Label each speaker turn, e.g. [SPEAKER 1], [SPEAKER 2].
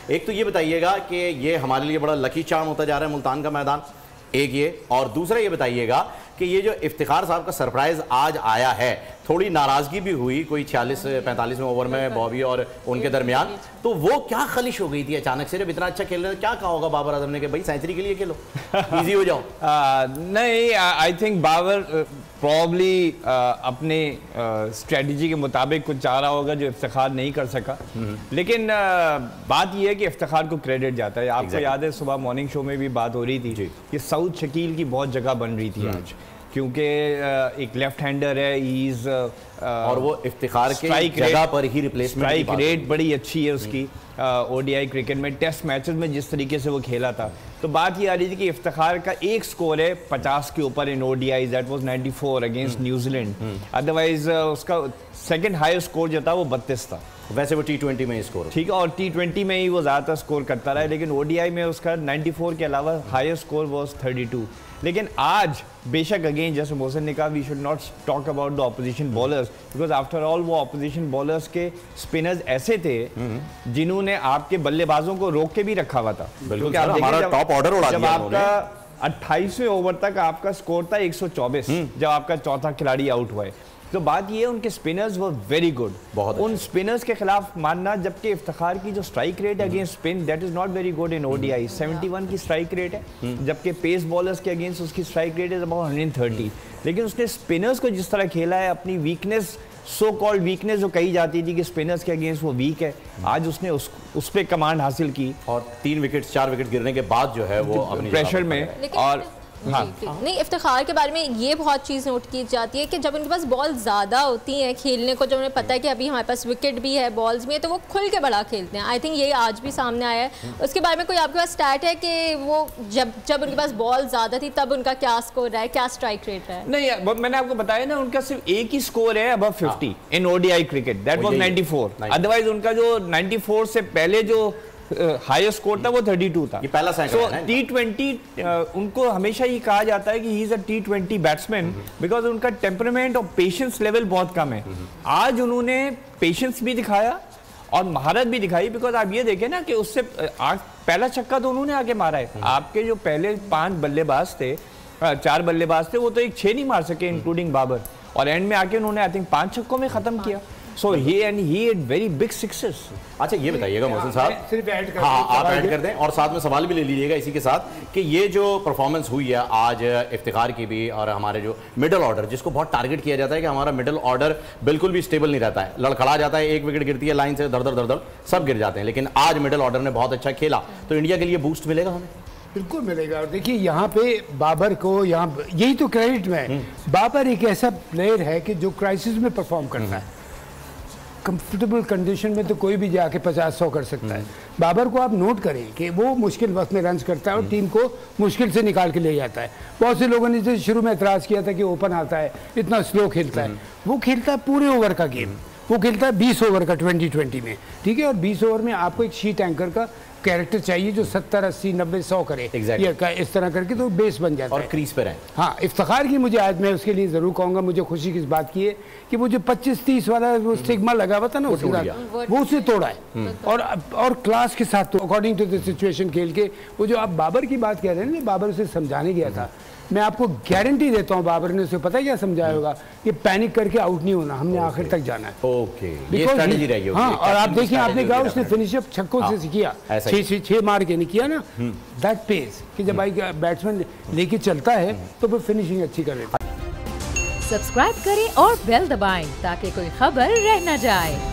[SPEAKER 1] एक तो ये बताइएगा कि ये हमारे लिए बड़ा लकी चार्म होता जा रहा है मुल्तान का मैदान, एक ये, और दूसरा ये बताइएगा कि ये जो इफ्तिखार साहब का सरप्राइज आज आया है, थोड़ी नाराजगी भी हुई कोई 46-45वें ओवर में बॉबी और उनके दरमियान, तो वो क्या खलिश हो गई थी अचानक से? जब इतना अच्छा खेल रहे थे क्या कहा होगा बाबर आजम ने कि भाई सेंचुरी के लिए खेलो, इजी हो जाओ?
[SPEAKER 2] नहीं, आई थिंक बाबर प्रॉब्ली अपने स्ट्रेटजी के मुताबिक कुछ चाह रहा होगा जो इफ्तिखार नहीं कर सका। लेकिन बात यह है कि इफ्तिखार को क्रेडिट जाता है। आपको याद है सुबह मॉर्निंग शो में भी बात हो रही थी कि सऊद शकील की बहुत जगह बन रही थी आज, क्योंकि एक लेफ्ट हैंडर है, इज
[SPEAKER 1] और वो इफ्तिखार के जगह पर ही रिप्लेसमेंट,
[SPEAKER 2] स्ट्राइक रेट बड़ी अच्छी है उसकी ओडीआई क्रिकेट में, टेस्ट मैचेस में जिस तरीके से वो खेला था। तो बात ये आ रही थी कि इफ्तिखार का एक स्कोर है 50 के ऊपर in ODI, that was 94 against New Zealand. Otherwise उसका सेकंड हाईएस्ट स्कोर जो था वो 32 था।
[SPEAKER 1] वैसे वो टी20 में ही स्कोर,
[SPEAKER 2] ठीक है, और टी20 में ही वो ज़्यादा स्कोर करता रहा है, लेकिन ओडीआई में उसका 94 के अलावा हाईएस्ट स्कोर वाज 32। लेकिन आज बेशक अगेन जैसे मोहसिन ने कहा, we should not talk about the opposition bowlers, because after all वो ऑपोजिशन बॉलर्स के स्पिनर्स ऐसे थे जिन्होंने आपके बल्लेबाजों को रोक के भी रखा हुआ था।
[SPEAKER 1] क्योंकि हमारा टॉप ऑर्डर उड़ा दिया उन्होंने।
[SPEAKER 2] जब आपका 28वें ओवर तक आपका स्कोर था 124 जब आपका चौथा खिलाड़ी आउट हुआ है। तो बात ये है उनके स्पिनर्स वो वेरी गुड, बहुत उन स्पिनर्स के खिलाफ मानना, जबकि इफ्तिखार की जो स्ट्राइक रेट है against spin that is not very good in ODI, 71 की स्ट्राइक रेट है, जबकि पेस बॉलर्स के अगेंस्ट उसकी स्ट्राइक रेट इज अबाउट 130। लेकिन उसने स्पिनर्स को जिस तरह खेला है, अपनी वीकनेस, सो कॉल्ड वीकनेस जो कही जाती थी कि स्पिनर्स के अगेंस्ट वो वीक है, आज उसने उस पर कमांड हासिल की और
[SPEAKER 1] 3 विकेट 4 विकेट गिरने के बाद जो है वो अपनी
[SPEAKER 2] प्रेशर में। और
[SPEAKER 3] हाँ। नहीं, इफ्तिखार के बारे में ये बहुत चीज़ नोट की जाती है कि जब उनके पास बॉल ज़्यादा होती हैं खेलने को, जब उन्हें पता है कि अभी हमारे पास विकेट भी है, बॉल्स भी है, तो वो खुल के बड़ा खेलते हैं। आई थिंक ये आज भी सामने आया है। उसके बारे में कोई आपके पास स्टैट है कि वो जब उनके पास बॉल ज़्यादा थी तब उनका क्या स्कोर रहा है, क्या स्ट्राइक रेट रहा है?
[SPEAKER 2] नहीं, मैंने आपको बताया ना, उनका सिर्फ एक ही स्कोर है above 50 in ODI cricket, that was 94। Otherwise उनका जो 94 से पहले जो हाईएस्ट स्कोर था वो 32 था।
[SPEAKER 1] ये पहला
[SPEAKER 2] सो टी20 उनको हमेशा ही कहा जाता है कि he is a T20 batsman because उनका टेम्परामेंट और पेशेंस लेवल बहुत कम है। आज उन्होंने पेशेंस भी दिखाया और महारत भी दिखाई, बिकॉज आप ये देखें ना कि उससे पहला छक्का तो उन्होंने आगे मारा है। आपके जो पहले 5 बल्लेबाज थे, 4 बल्लेबाज थे, वो तो एक 6 नहीं मार सके इंक्लूडिंग बाबर, और एंड में आके उन्होंने आई थिंक 5 छक्कों में खत्म किया। So he had very big sixes।
[SPEAKER 1] अच्छा ये बताइएगा मोहसिन साहब, सिर्फ ऐड कर, हाँ आप ऐड कर दें और साथ में सवाल भी ले लीजिएगा इसी के साथ कि ये जो परफॉर्मेंस हुई है आज इफ्तिखार की भी, और हमारे जो मिडल ऑर्डर जिसको बहुत टारगेट किया जाता है कि हमारा मिडल ऑर्डर बिल्कुल भी स्टेबल नहीं रहता है, लड़खड़ा जाता है, 1 विकेट गिरती है लाइन से, दर दर सब गिर जाते हैं, लेकिन आज मिडल ऑर्डर ने बहुत अच्छा खेला, तो इंडिया के लिए बूस्ट मिलेगा हमें?
[SPEAKER 4] बिल्कुल मिलेगा। और देखिए यहाँ पे बाबर को, यहाँ यही तो क्रेडिट में, बाबर एक ऐसा प्लेयर है कि जो क्राइसिस में परफॉर्म करता है। कंफर्टेबल कंडीशन में तो कोई भी जाके 50-100 कर सकता है। बाबर को आप नोट करें कि वो मुश्किल वक्त में रन्स करता है और टीम को मुश्किल से निकाल के ले जाता है। बहुत से लोगों ने शुरू में एतराज़ किया था कि ओपन आता है, इतना स्लो खेलता है। वो खेलता है पूरे ओवर का गेम, वो खेलता है 20 ओवर का 2020 में, ठीक है। और 20 ओवर में आपको एक शीट एंकर का कैरेक्टर चाहिए जो 70, 80, 90, 100 करे, इस तरह करके तो बेस बन जाता है और
[SPEAKER 1] क्रीज पे रहे।
[SPEAKER 4] हाँ, इफ्तिखार की मुझे आज, मैं उसके लिए ज़रूर कहूँगा, मुझे खुशी की इस बात की है कि वो जो 25-30 वाला वो स्टिग्मा लगा हुआ था ना उसके साथ, वो उसे तोड़ा है और क्लास के साथ, तो अकॉर्डिंग टू द सिचुएशन खेल के। वो जो आप बाबर की बात कह रहे हैं ना, बाबर उसे समझाने गया था, मैं आपको गारंटी देता हूँ बाबर ने उसे पता है क्या समझाया होगा कि पैनिक करके आउट नहीं होना, हमने आखिर तक जाना है।
[SPEAKER 1] ओके, ये स्ट्रेटजी रहेगी।
[SPEAKER 4] हाँ, और आप देखिए, आपने कहा उसने फिनिशअप छक्कों से किया, 6 मार के नहीं किया ना, दैट पेस कि जब भाई बैट्समैन लेके चलता है तो वो फिनिशिंग अच्छी कर लेता है।
[SPEAKER 5] सब्सक्राइब करें और बेल दबाएं ताकि कोई खबर रह न जाए।